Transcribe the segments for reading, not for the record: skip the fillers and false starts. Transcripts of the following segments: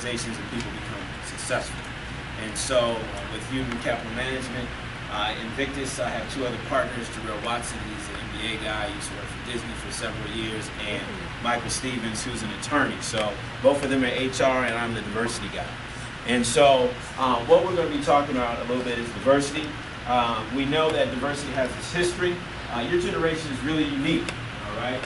organizations and people become successful. And so with human capital management, Invictus, I have two other partners, Jarrell Watson, he's an MBA guy, he used to work for Disney for several years, and Michael Stevens, who's an attorney. So both of them are HR, and I'm the diversity guy. And so what we're going to be talking about a little bit is diversity. We know that diversity has its history. Your generation is really unique, all right?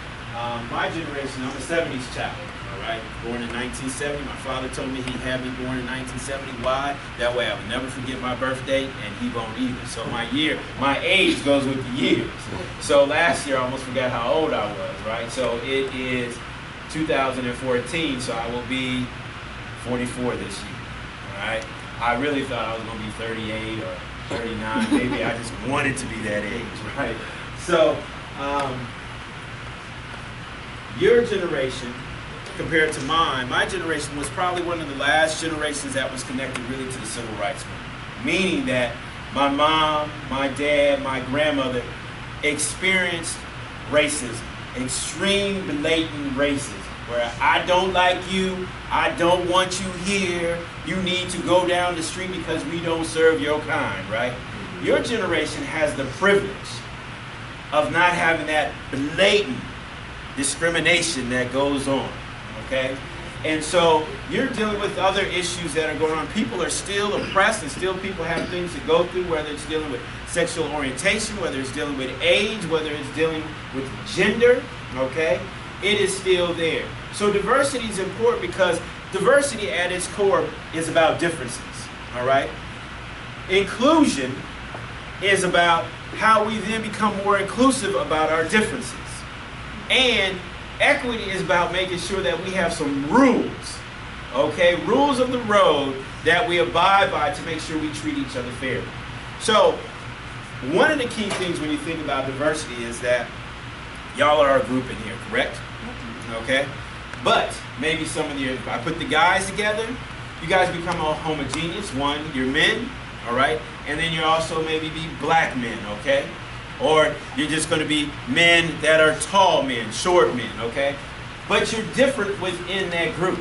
My generation, I'm a 70s child. Right? Born in 1970. My father told me he had me born in 1970. Why? That way I would never forget my birthday, and he won't either. So my age goes with the years. So last year I almost forgot how old I was, right? So it is 2014, so I will be 44 this year, all right? I really thought I was going to be 38 or 39. Maybe I just wanted to be that age, right? So your generation, compared to mine, my generation was probably one of the last generations that was connected really to the civil rights movement. Meaning that my mom, my dad, my grandmother experienced racism, extreme blatant racism, where I don't like you, I don't want you here, you need to go down the street because we don't serve your kind, right? Your generation has the privilege of not having that blatant discrimination that goes on. Okay? And so you're dealing with other issues that are going on. People are still oppressed, and still people have things to go through, whether it's dealing with sexual orientation, whether it's dealing with age, whether it's dealing with gender, okay? It is still there. So diversity is important because diversity at its core is about differences, all right? Inclusion is about how we then become more inclusive about our differences. And equity is about making sure that we have some rules, okay? Rules of the road that we abide by to make sure we treat each other fairly. So one of the key things when you think about diversity is that y'all are a group in here, correct? Okay? But maybe some of you, if I put the guys together, you guys become all homogeneous. One, you're men, all right? And then you're also maybe be black men, okay? Or you're just going to be men that are tall men, short men, okay? But you're different within that group.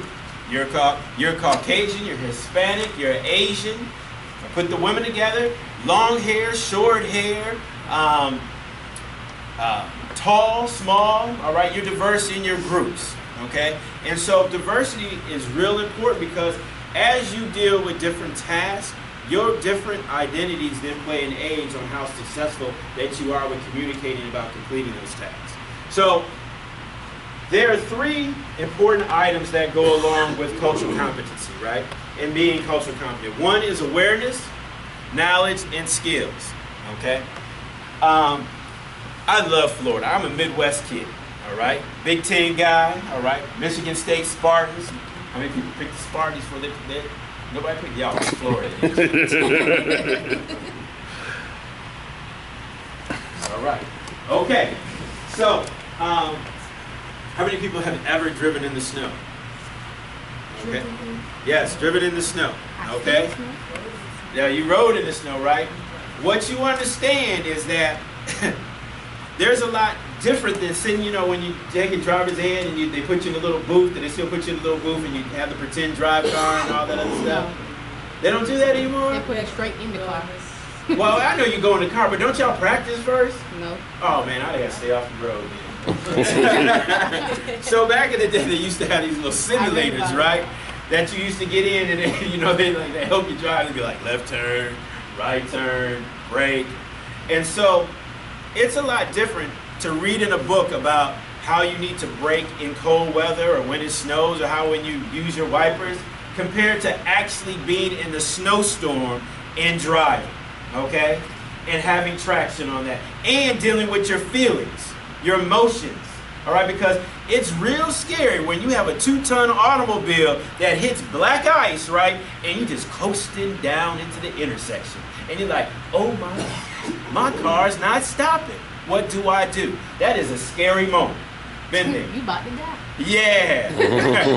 You're Caucasian, you're Hispanic, you're Asian. I put the women together, long hair, short hair, tall, small, all right? You're diverse in your groups, okay? And so diversity is real important because as you deal with different tasks, your different identities then play an age on how successful that you are with communicating about completing those tasks. So there are three important items that go along with cultural competency, right? And being culturally competent. One is awareness, knowledge, and skills, okay? I love Florida. I'm a Midwest kid, all right? Big Ten guy, all right? Michigan State Spartans. How many people pick the Spartans for their nobody picked y'all from Florida. All right. Okay. So, how many people have ever driven in the snow? Okay. Yes, driven in the snow. Okay. Yeah, you rode in the snow, right? What you understand is that there's a lot different than sitting, you know, when you take a driver's ed and they put you in a little booth, and they still put you in a little booth and you have the pretend drive car and all that other stuff. They don't do that anymore? They put it straight in the car. Well, I know you go in the car, but don't y'all practice first? No. Oh man, I gotta stay off the road then. So back in the day, they used to have these little simulators, right? That you used to get in, and then, you know, they help you drive. They'd be like left turn, right turn, brake. And so it's a lot different to read in a book about how you need to brake in cold weather or when it snows, or how when you use your wipers, compared to actually being in the snowstorm and driving, okay? And having traction on that. And dealing with your feelings, your emotions, all right? Because it's real scary when you have a 2-ton automobile that hits black ice, right? And you just coasting down into the intersection. And you're like, oh my car's not stopping. What do I do? That is a scary moment. Been there. You about to die. Yeah,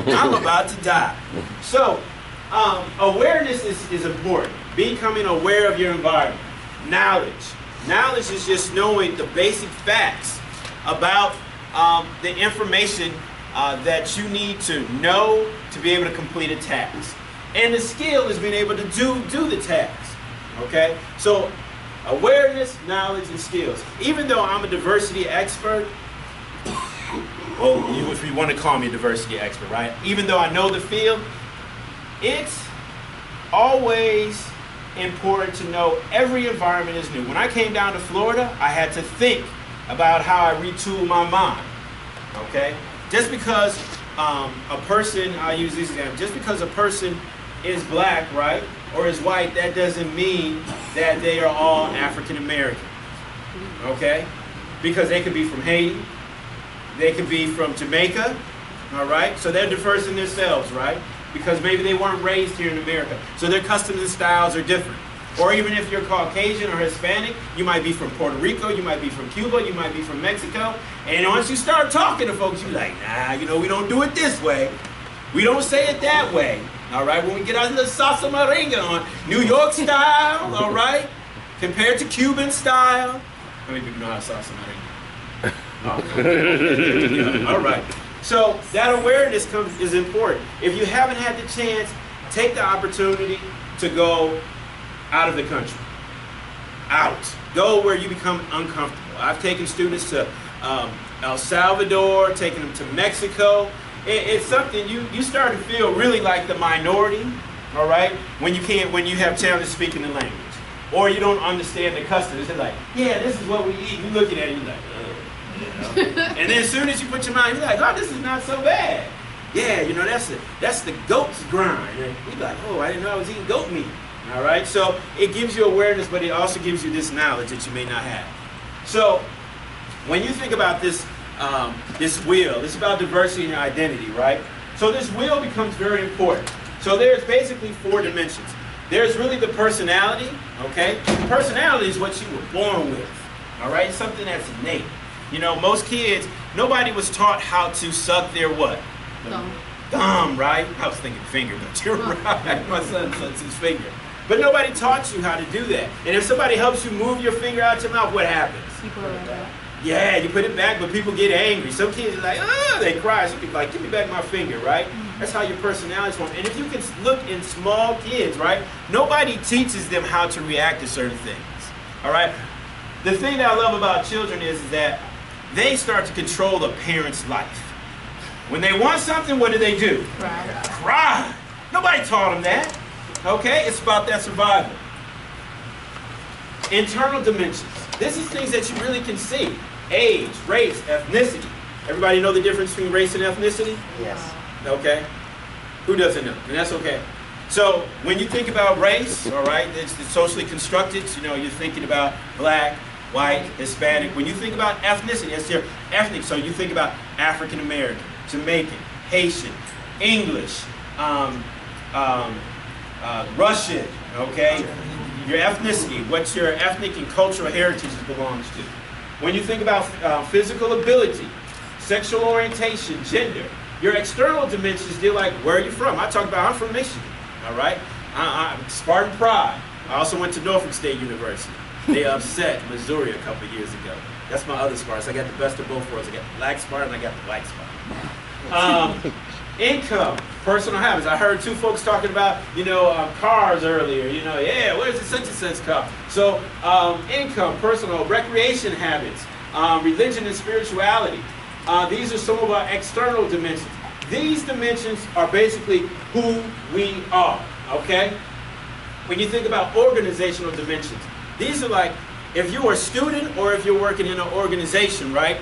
I'm about to die. So, awareness is important. Becoming aware of your environment. Knowledge. Knowledge is just knowing the basic facts about the information that you need to know to be able to complete a task. And the skill is being able to do the task. Okay? So awareness, knowledge, and skills. Even though I'm a diversity expert, well, if you want to call me a diversity expert, right? Even though I know the field, it's always important to know every environment is new. When I came down to Florida, I had to think about how I retool my mind. Okay? Just because a person, I'll use this example, just because a person is black, right, or is white, that doesn't mean that they are all African American. Okay? Because they could be from Haiti, they could be from Jamaica, all right? So they're diverse in themselves, right? Because maybe they weren't raised here in America. So their customs and styles are different. Or even if you're Caucasian or Hispanic, you might be from Puerto Rico, you might be from Cuba, you might be from Mexico. And once you start talking to folks, you're like, nah, you know, we don't do it this way. We don't say it that way. All right, when we get out of the salsa merengue on New York style, all right, compared to Cuban style. How many people know how salsa merengue? Oh, all right. So that awareness is important. If you haven't had the chance, take the opportunity to go out of the country. Out. Go where you become uncomfortable. I've taken students to El Salvador, taken them to Mexico. It's something you start to feel really like the minority, all right, when you have challenges speaking the language. Or you don't understand the customs. They're like, yeah, this is what we eat. You're looking at it, you're like, you know? And then as soon as you put your mind, you're like, oh, this is not so bad. Yeah, you know, that's the goat's grind. And you're like, oh, I didn't know I was eating goat meat. All right, so it gives you awareness, but it also gives you this knowledge that you may not have. So when you think about this wheel, it's about diversity and identity, right? So this wheel becomes very important. So there's basically 4 dimensions. There's really the personality, okay? The personality is what you were born with, all right? It's something that's innate. You know, most kids, nobody was taught how to suck their what? Thumb, right? I was thinking finger, but you're right. My son sucks his finger. But nobody taught you how to do that. And if somebody helps you move your finger out your mouth, what happens? You put it back. Yeah, you put it back, but people get angry. Some kids are like, oh, they cry. So you can like, give me back my finger, right? That's how your personality is formed. And if you can look in small kids, right? Nobody teaches them how to react to certain things, all right? The thing that I love about children is that they start to control the parent's life. When they want something, what do? Cry. Cry. Nobody taught them that. Okay, it's about that survival. Internal dimensions. This is things that you really can see. Age, race, ethnicity. Everybody know the difference between race and ethnicity? Yes. Okay. Who doesn't know? And that's okay. So when you think about race, all right, it's socially constructed. You know, you're thinking about black, white, Hispanic. When you think about ethnicity, it's your ethnic. So you think about African American, Jamaican, Haitian, English, Russian, okay? Your ethnicity, what your ethnic and cultural heritage belongs to. When you think about physical ability, sexual orientation, gender, your external dimensions deal like, where are you from? I talk about, I'm from Michigan, all right? I'm Spartan Pride. I also went to Norfolk State University. They upset Missouri a couple years ago. That's my other Spartans. I got the best of both worlds. I got the black Spartan, I got the white Spartan. Income, personal habits. I heard 2 folks talking about, you know, cars earlier. You know, yeah, where's the such and such car? So, income, personal, recreation habits, religion and spirituality. These are some of our external dimensions. These dimensions are basically who we are, okay? When you think about organizational dimensions, these are like, if you're a student or if you're working in an organization, right?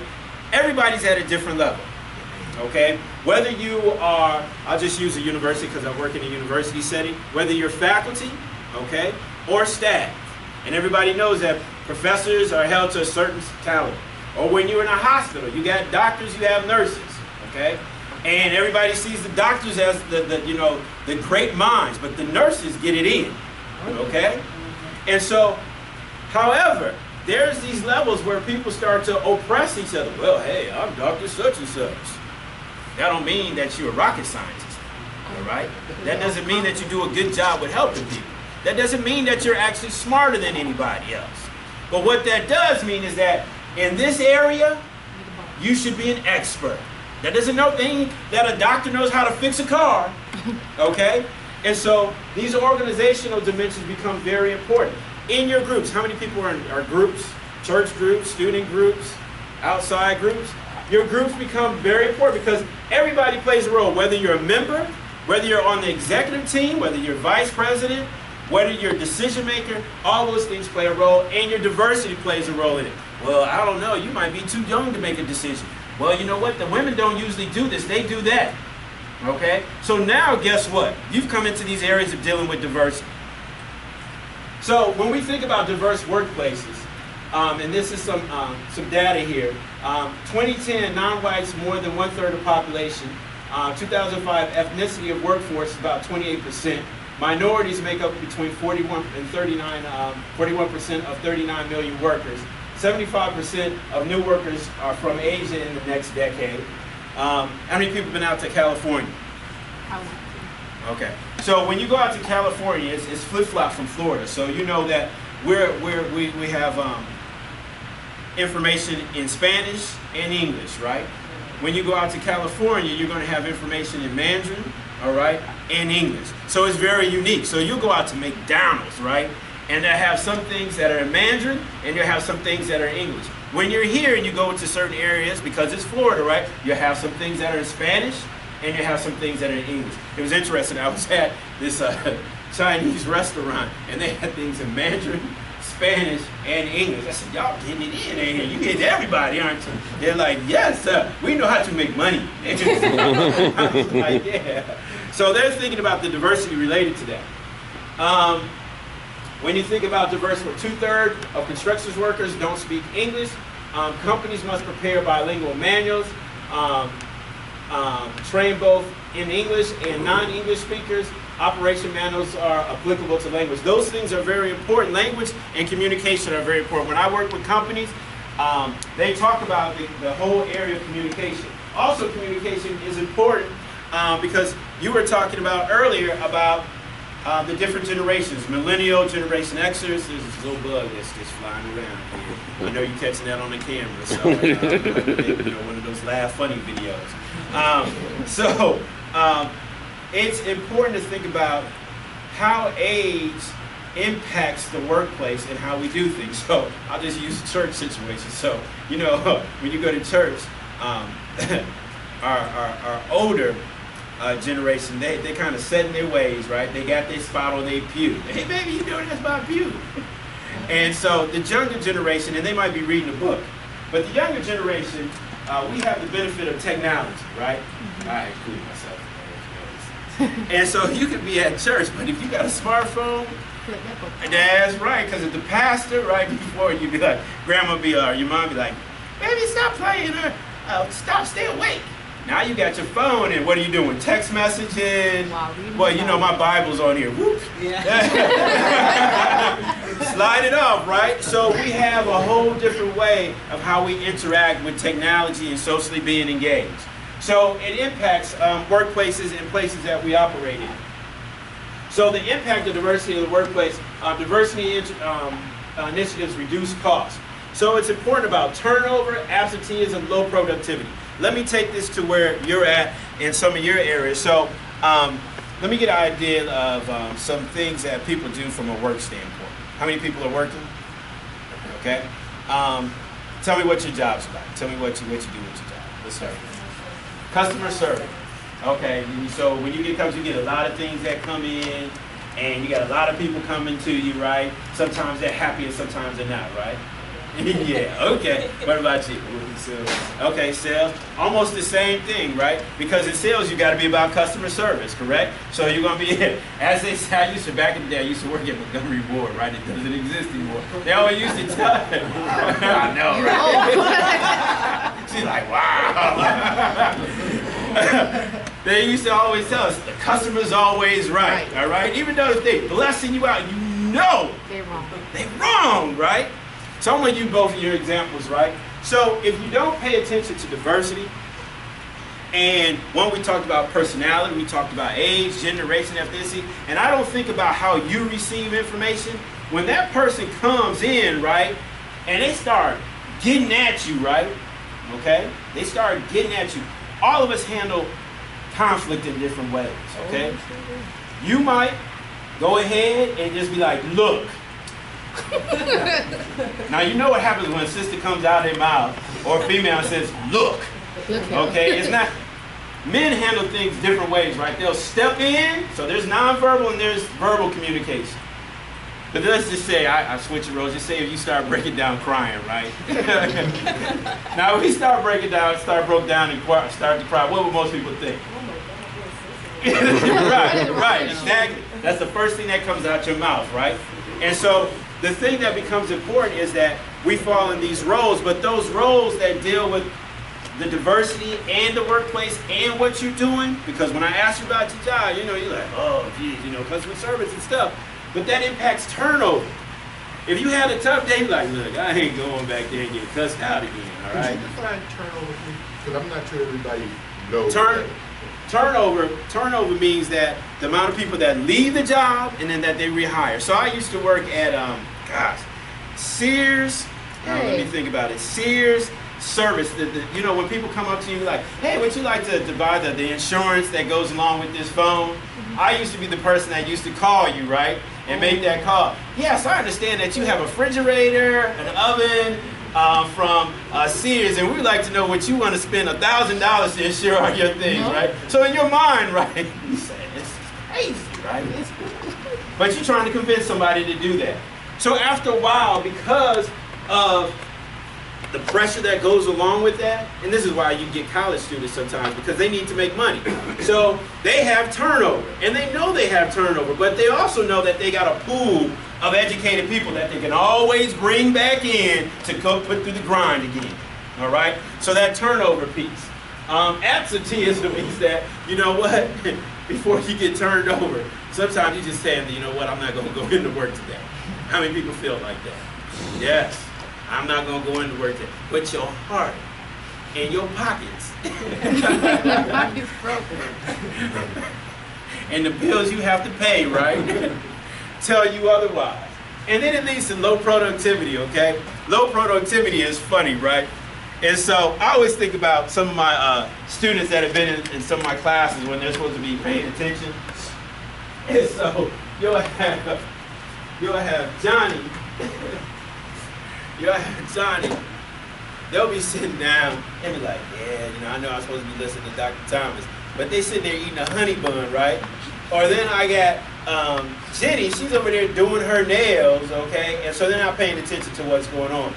Everybody's at a different level. Okay, whether you are, I'll just use a university because I work in a university setting, whether you're faculty, okay, or staff, and everybody knows that professors are held to a certain caliber. Or when you're in a hospital, you got doctors, you have nurses, okay, and everybody sees the doctors as the great minds, but the nurses get it in, okay, and so, however, there's these levels where people start to oppress each other. Well, hey, I'm Dr. Such and Such. That don't mean that you're a rocket scientist, all right? That doesn't mean that you do a good job with helping people. That doesn't mean that you're actually smarter than anybody else. But what that does mean is that in this area, you should be an expert. That doesn't know thing that a doctor knows how to fix a car, okay? And so these organizational dimensions become very important. In your groups, how many people are in our groups? Church groups, student groups, outside groups? Your groups become very important because everybody plays a role, whether you're a member, whether you're on the executive team, whether you're vice president, whether you're a decision maker, all those things play a role, and your diversity plays a role in it. Well, I don't know, you might be too young to make a decision. Well, you know what? The women don't usually do this, they do that. Okay? So now, guess what? You've come into these areas of dealing with diversity. So when we think about diverse workplaces, and this is some data here, 2010, non-whites more than 1/3 of the population. 2005, ethnicity of workforce is about 28%. Minorities make up between 41% of 39 million workers. 75% of new workers are from Asia in the next decade. How many people have been out to California? Okay. So when you go out to California, it's flip-flop from Florida. So you know that we have information in Spanish and English, right? When you go out to California, you're going to have information in Mandarin, all right, and English. So it's very unique. So you go out to McDonald's, right? And they have some things that are in Mandarin, and you have some things that are in English. When you're here and you go to certain areas, because it's Florida, right, you have some things that are in Spanish, and you have some things that are in English. It was interesting. I was at this Chinese restaurant, and they had things in Mandarin, Spanish, and English. I said, y'all getting it in, ain't you? You get everybody, aren't you? They're like, yes, we know how to make money. I was like, yeah. So they're thinking about the diversity related to that. When you think about diversity, 2/3 of construction workers don't speak English. Companies must prepare bilingual manuals, train both in English and non-English speakers. Operation manuals are applicable to language. Those things are very important. Language and communication are very important. When I work with companies, they talk about the whole area of communication. Also, communication is important because you were talking about earlier about the different generations, millennial, Generation Xers. There's this little bug that's just flying around here. I know you're catching that on the camera, so one of those laugh funny videos. It's important to think about how age impacts the workplace and how we do things. So I'll just use the church situation. So, when you go to church, our older generation, they kind of set in their ways, right? They got their spot on their pew. Hey, baby, you doing this by pew? And so the younger generation, and they might be reading a book, but the younger generation, we have the benefit of technology, right? I include myself. And so you could be at church, but if you got a smartphone, that's right, because if the pastor, right before you'd be like, grandma be, or your mom be like, baby, stop playing, stay awake. Now you got your phone, and what are you doing? Text messaging. Wow, well, my Bible's on here. Whoop. Yeah. Slide it off, right? So we have a whole different way of how we interact with technology and socially being engaged. So it impacts workplaces and places that we operate in. So the impact of diversity in the workplace, diversity initiatives reduce costs. So it's important about turnover, absenteeism, low productivity. Let me take this to where you're at in some of your areas. So let me get an idea of some things that people do from a work standpoint. How many people are working? Okay. Tell me what your job's about. Tell me what you do with your job. Let's start. Customer service. Okay, so when you get customers, you get a lot of things that come in, and you got a lot of people coming to you, right? Sometimes they're happy and sometimes they're not, right? Yeah, okay. What about you? Sales. Okay, sales. Almost the same thing, right? Because in sales, you got to be about customer service, correct? So you're going to be, as they say, back in the day, I used to work at Montgomery Ward, right? It doesn't exist anymore. They always used to tell me. I know, right? She's like, wow. They used to always tell us, the customer's always right, all right? Even though if they're blessing you out, they're wrong. They're wrong, right? So I'm going to use both of your examples, right? So if you don't pay attention to diversity, and when we talked about personality, we talked about age, generation, ethnicity, and I don't think about how you receive information, when that person comes in, right, and they start getting at you, right, okay? They start getting at you. all of us handle conflict in different ways, okay? You might go ahead and just be like, look. Now you know what happens when a sister comes out of their mouth or a female says, look. Okay, it's not, men handle things different ways, right? They'll step in, so there's nonverbal and there's verbal communication. But let's just say, I switch it, Rose, just say if you start breaking down crying, right? Now if we start breaking down, broke down and start to cry, what would most people think? Right, exactly. That's the first thing that comes out your mouth, right? And so the thing that becomes important is that we fall in these roles, but those roles that deal with the diversity and the workplace and what you're doing, because when I ask you about your job, you're like, oh, geez, customer service and stuff, but that impacts turnover. If you had a tough day, like, look, I ain't going back there and get cussed out again, all right? Could you define turnover, because I'm not sure everybody knows. Turnover means that the amount of people that leave the job and then that they rehire. So I used to work at, Sears. Let me think about it. Sears service. When people come up to you like, hey, would you like to buy the insurance that goes along with this phone? I used to be the person that used to call you, right? And make that call. Yes, I understand that you have a refrigerator, an oven, from Sears, and we'd like to know what you want to spend $1,000 to insure all your things, right? So in your mind, right, you say, this is crazy, right? But you're trying to convince somebody to do that. So after a while, because of the pressure that goes along with that, and this is why you get college students sometimes, because they need to make money. So they have turnover, and they know they have turnover, but they also know that they got a pool of educated people that they can always bring back in to go put through the grind again, all right? So that turnover piece. Absenteeism means that, before you get turned over, sometimes you just say, I'm not going to go into work today. How many people feel like that? Yes. I'm not going to go into work today. But your heart and your pockets. Pockets broken. And the bills you have to pay, right? Tell you otherwise. And then it leads to low productivity, okay? Low productivity is funny, right? And so I always think about some of my students that have been in some of my classes when they're supposed to be paying attention. And so you'll have Johnny. They'll be sitting down and be like, yeah, I know I'm supposed to be listening to Dr. Thomas, but they sitting there eating a honey bun, right? Or then I got Jenny, she's over there doing her nails, okay? And so they're not paying attention to what's going on.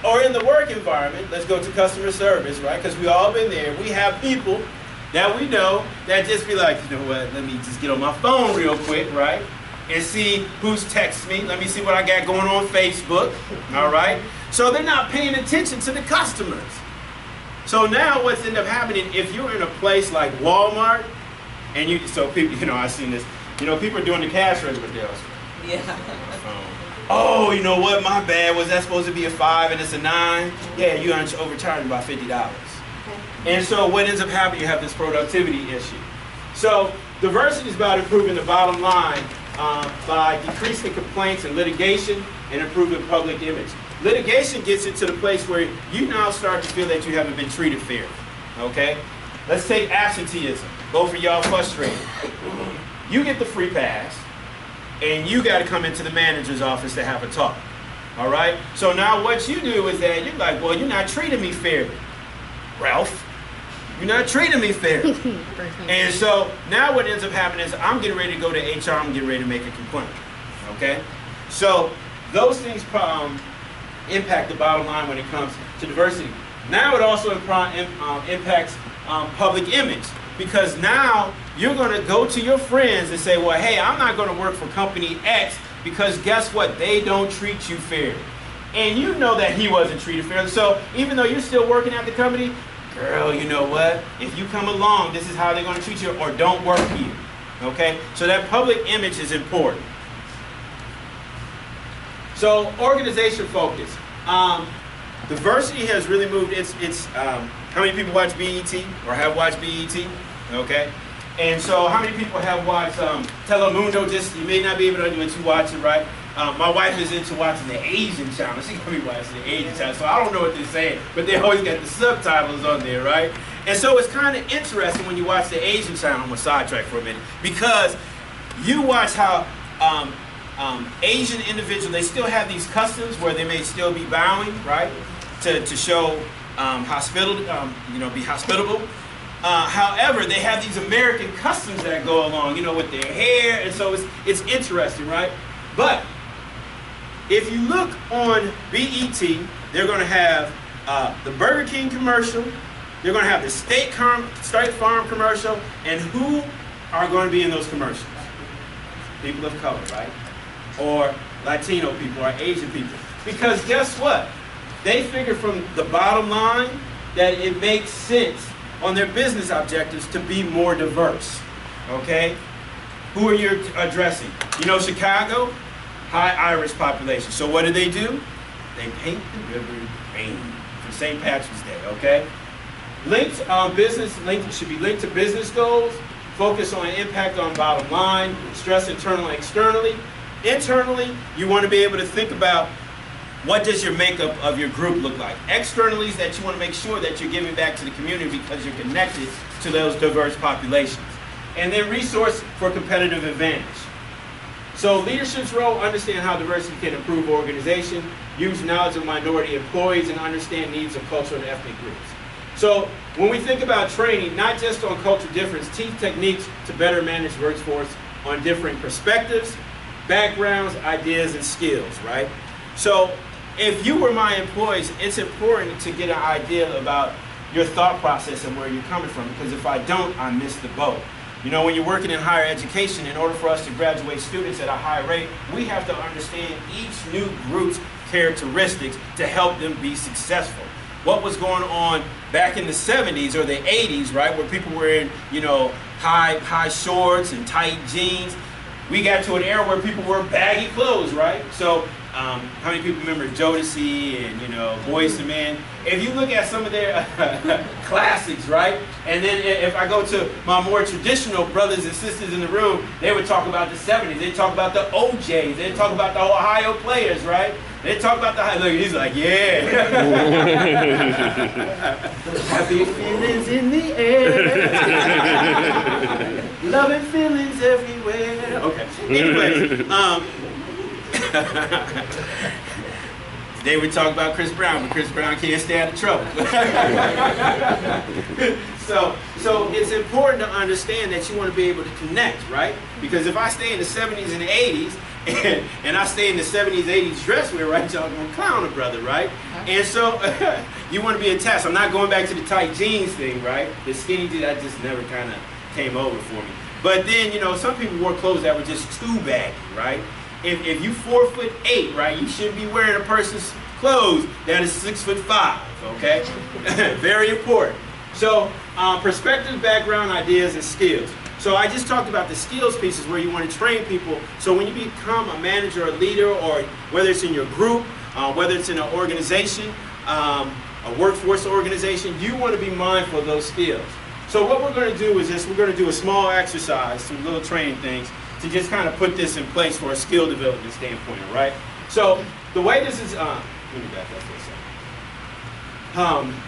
Or in the work environment, let's go to customer service, right? Because we all been there. We have people that we know that just be like, you know what, let me just get on my phone real quick, right? And see who's texting me. Let me see what I got going on Facebook, all right? So they're not paying attention to the customers. So now what's end up happening, if you're in a place like Walmart, and people, I've seen this, people are doing the cash register deals. Yeah. Oh, you know what, my bad, was that supposed to be a 5 and it's a 9? Yeah, you overcharged by $50. And so what ends up happening, you have this productivity issue. So diversity is about improving the bottom line by decreasing complaints and litigation and improving public image. Litigation gets into the place where you now start to feel that you haven't been treated fairly, okay? Let's take absenteeism. Both of y'all frustrated. You get the free pass, and you got to come into the manager's office to have a talk, all right? So now what you do is that you're like, well, you're not treating me fairly, Ralph. You're not treating me fairly. And so now what ends up happening is I'm getting ready to go to HR, I'm getting ready to make a complaint, okay? So those things impact the bottom line when it comes to diversity. Now it also impacts public image, because now you're going to go to your friends and say, well, hey, I'm not going to work for company X because guess what? They don't treat you fairly. And you know that he wasn't treated fairly. So even though you're still working at the company, girl, you know what? If you come along, this is how they're going to treat you, or don't work here, okay? So that public image is important. So organization focus. Diversity has really moved. How many people watch BET or have watched BET? Okay. And so how many people have watched Telemundo? You may not be able to do it, you watch it, right? My wife is into watching the Asian channel. She's gonna be watching the Asian channel, so I don't know what they're saying, but they always got the subtitles on there, right? And so it's kind of interesting when you watch the Asian channel. I'm gonna sidetrack for a minute, because you watch how Asian individuals, they still have these customs where they may still be bowing, right, to show hospitality, be hospitable. However, they have these American customs that go along, with their hair, and so it's interesting, right? But if you look on BET, they're going to have the Burger King commercial, they're going to have the State Farm commercial, and who are going to be in those commercials? People of color, right? Or Latino people, or Asian people. Because guess what? They figure from the bottom line that it makes sense on their business objectives to be more diverse, okay? Who are you addressing? Chicago, high Irish population. So what do? They paint the river green for St. Patrick's Day, okay? Business should be linked to business goals, focus on impact on bottom line, stress internally and externally. Internally, you want to be able to think about what does your makeup of your group look like. Externally is that you want to make sure that you're giving back to the community because you're connected to those diverse populations. And then resource for competitive advantage. So leadership's role, understand how diversity can improve organization, use knowledge of minority employees, and understand needs of cultural and ethnic groups. So when we think about training, not just on cultural difference, teach techniques to better manage workforce on different perspectives, backgrounds, ideas, and skills, right? So if you were my employees, it's important to get an idea about your thought process and where you're coming from, because if I don't, I miss the boat. When you're working in higher education, in order for us to graduate students at a high rate, we have to understand each new group's characteristics to help them be successful. What was going on back in the 70s or the 80s, right, where people were in, high shorts and tight jeans. We got to an era where people wore baggy clothes, right? So how many people remember Jodeci and, Boyz II Men? If you look at some of their classics, right? And then if I go to my more traditional brothers and sisters in the room, they would talk about the 70s. They'd talk about the OJs. They'd talk about the Ohio players, right? They'd talk about the high. Look, he's like, yeah. Happy feelings in the air. Loving feelings everywhere. Okay. Anyway, they would talk about Chris Brown, but Chris Brown can't stay out of trouble. So it's important to understand that you want to be able to connect, right? Because if I stay in the 70s and the 80s, and I stay in the 70s, 80s dress wear, right, y'all gonna clown a brother, right? And so you want to be attached. I'm not going back to the tight jeans thing, right? The skinny jeans, that just never kind of came over for me. But then, some people wore clothes that were just too baggy, right? If you 4'8", right, you shouldn't be wearing a person's clothes that is 6'5", okay? Very important. So perspective, background, ideas, and skills. So I just talked about the skills pieces where you want to train people. So when you become a manager or leader, or whether it's in your group, whether it's in an organization, a workforce organization, you want to be mindful of those skills. So what we're going to do is we're going to do a small exercise, some little training things, to just kind of put this in place for a skill development standpoint, all right? So the way this is, let me back up for a second.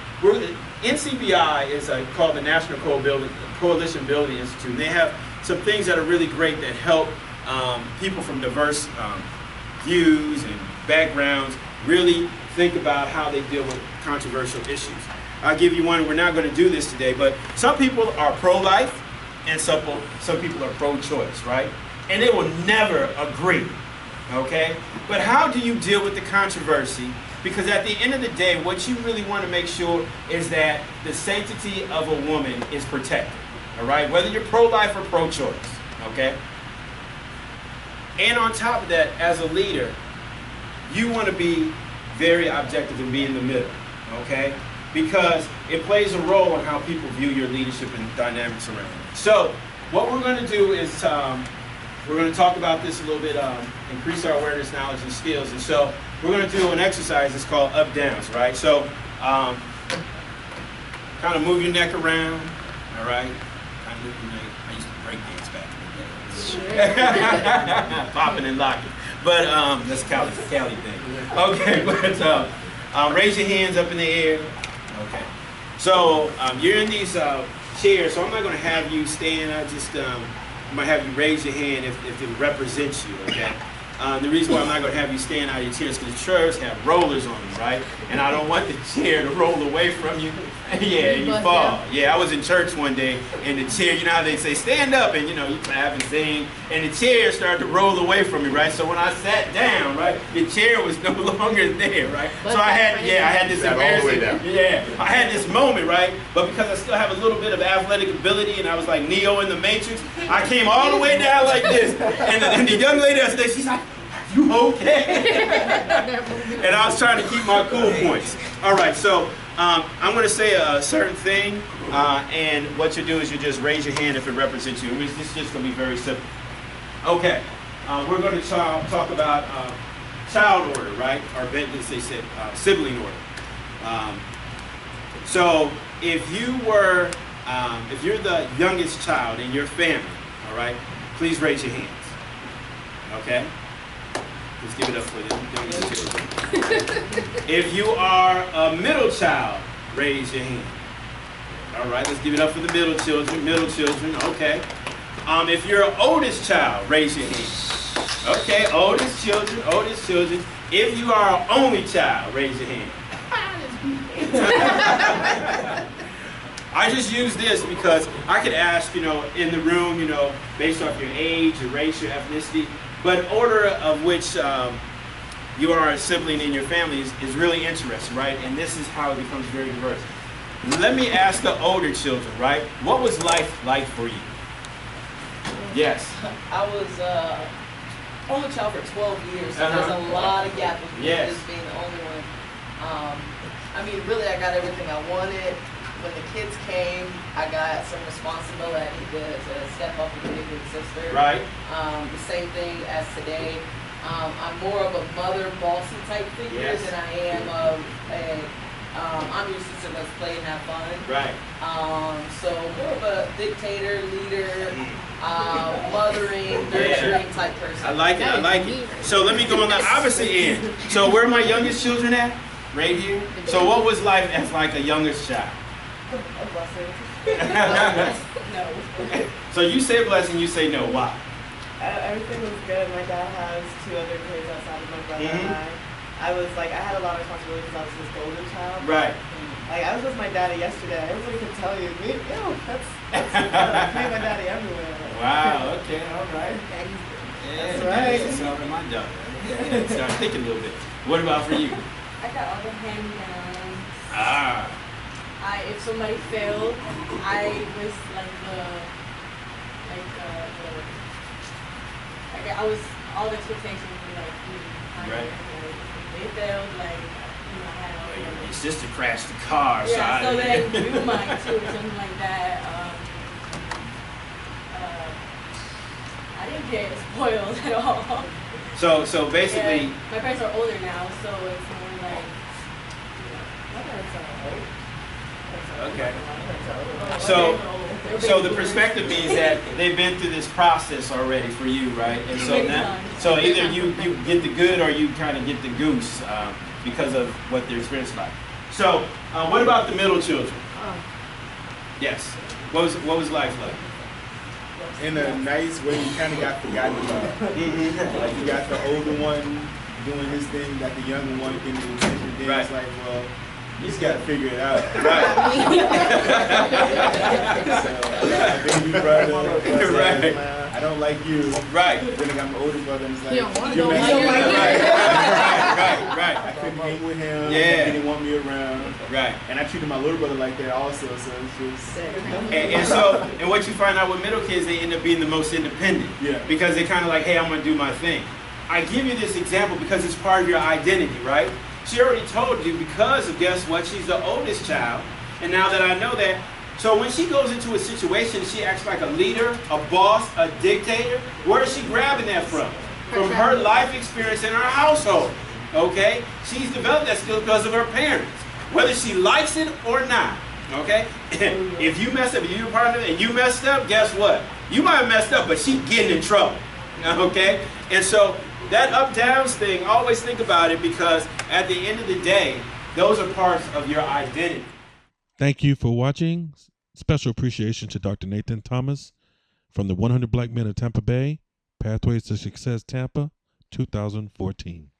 NCBI is called the National Coalition Building Institute. They have some things that are really great that help people from diverse views and backgrounds really think about how they deal with controversial issues. I'll give you one. We're not going to do this today, but some people are pro-life and some people are pro-choice, right? And they will never agree, okay? But how do you deal with the controversy? Because at the end of the day, what you really want to make sure is that the sanctity of a woman is protected, all right? Whether you're pro-life or pro-choice, okay? And on top of that, as a leader, you want to be very objective and be in the middle, okay? Because it plays a role in how people view your leadership and dynamics around it. So what we're going to do is we're going to talk about this a little bit, increase our awareness, knowledge, and skills. And so we're going to do an exercise that's called up-downs, right? So kind of move your neck around, all right? Kind of move your neck. I used to break dance back in the day. Popping and locking. But that's Cali thing. Okay, but raise your hands up in the air. Okay. So you're in these chairs, so I'm not going to have you stand. I'm going to have you raise your hand if it represents you, okay? The reason why I'm not going to have you stand out of your chairs is because the chairs have rollers on them, right? And I don't want the chair to roll away from you. Yeah, and you fall. Yeah, I was in church one day, and the chair, you know how they say, stand up, and you know, you clap and sing, and the chair started to roll away from me, right? So when I sat down, right, the chair was no longer there, right? So I had this embarrassing, I had this moment, right? But because I still have a little bit of athletic ability, and I was like Neo in the Matrix, I came all the way down like this, and the young lady upstairs, she's like, you okay? And I was trying to keep my cool points. All right, so I'm going to say a certain thing, and what you do is you just raise your hand if it represents you. This is just going to be very simple. Okay, we're going to talk about child order, right? Or as they said, sibling order. So if you're the youngest child in your family, all right, please raise your hands. Okay? Let's give it up for them. If you are a middle child, raise your hand. All right, let's give it up for the middle children. Middle children, okay. If you're an oldest child, raise your hand. Okay, oldest children, oldest children. If you are an only child, raise your hand. I just use this because I could ask, you know, in the room, you know, based off your age, your race, your ethnicity. But order of which you are a sibling in your family is really interesting, right? And this is how it becomes very diverse. Let me ask the older children, right? What was life like for you? Yes. I was only child for 12 years, so there's a lot of gap with me just being the only one. I mean, really, I got everything I wanted. When the kids came, I got some responsibility. I needed to step up and be a big sister. Right. The same thing as today. I'm more of a mother, bossy type figure than I am I'm your sister, let's play and have fun. Right. So more of a dictator, leader, mothering, nurturing type person. I like it. I like it. So let me go on the opposite end. So where are my youngest children at? Right here. So what was life as like a youngest child? A blessing. No. So you say a blessing, you say no. Why? Everything was good. My dad has 2 other kids outside of my brother and I was like, I had a lot of responsibility because I was his golden child. Right. Like, I was with my daddy yesterday. Everybody can tell you, that's me and my daddy everywhere. Wow, okay, all right. That's right. That's all in my daughter. Yeah, start thinking a little bit. What about for you? I got all the hand-me-downs. Ah. If somebody failed, I was I was all the expectations were like higher. Right. Like, they failed, like I had all the. Your sister crashed the car. Yeah, so they do mine too, or something like that. I didn't get spoiled at all. So basically. Yeah, my parents are older now, so it's more like. My parents are old. Okay. So the perspective means that they've been through this process already for you, right? And so now, so either you get the good or you kind of get the goose because of what their experience is like. So what about the middle children? Yes. What was life like? In a nice way, you kind of got forgotten about. Like you got the older one doing his thing, got the younger one getting the attention. Then Right. It's like, well, you just got to figure it out. Right. So, baby brother, Right. I don't like you. Right. Then I got my older brother, and it's like, You don't want you're to messing like with him. me. Right. I couldn't hang with him. Yeah. He didn't want me around. Right. And I treated my little brother like that also, so it's just. And what you find out with middle kids, they end up being the most independent. Yeah. Because they're kind of like, hey, I'm going to do my thing. I give you this example because it's part of your identity, right? She already told you because of, guess what, she's the oldest child. And now that I know that, so when she goes into a situation, she acts like a leader, a boss, a dictator. Where is she grabbing that from? From her life experience in her household, okay? She's developed that skill because of her parents, whether she likes it or not, okay? If you mess up, if you're part of it and you messed up, guess what? You might have messed up, but she's getting in trouble, okay? And so that up-downs thing, always think about it, because at the end of the day, those are parts of your identity. Thank you for watching. Special appreciation to Dr. Nathan Thomas from the 100 Black Men of Tampa Bay, Pathways to Success Tampa, 2014.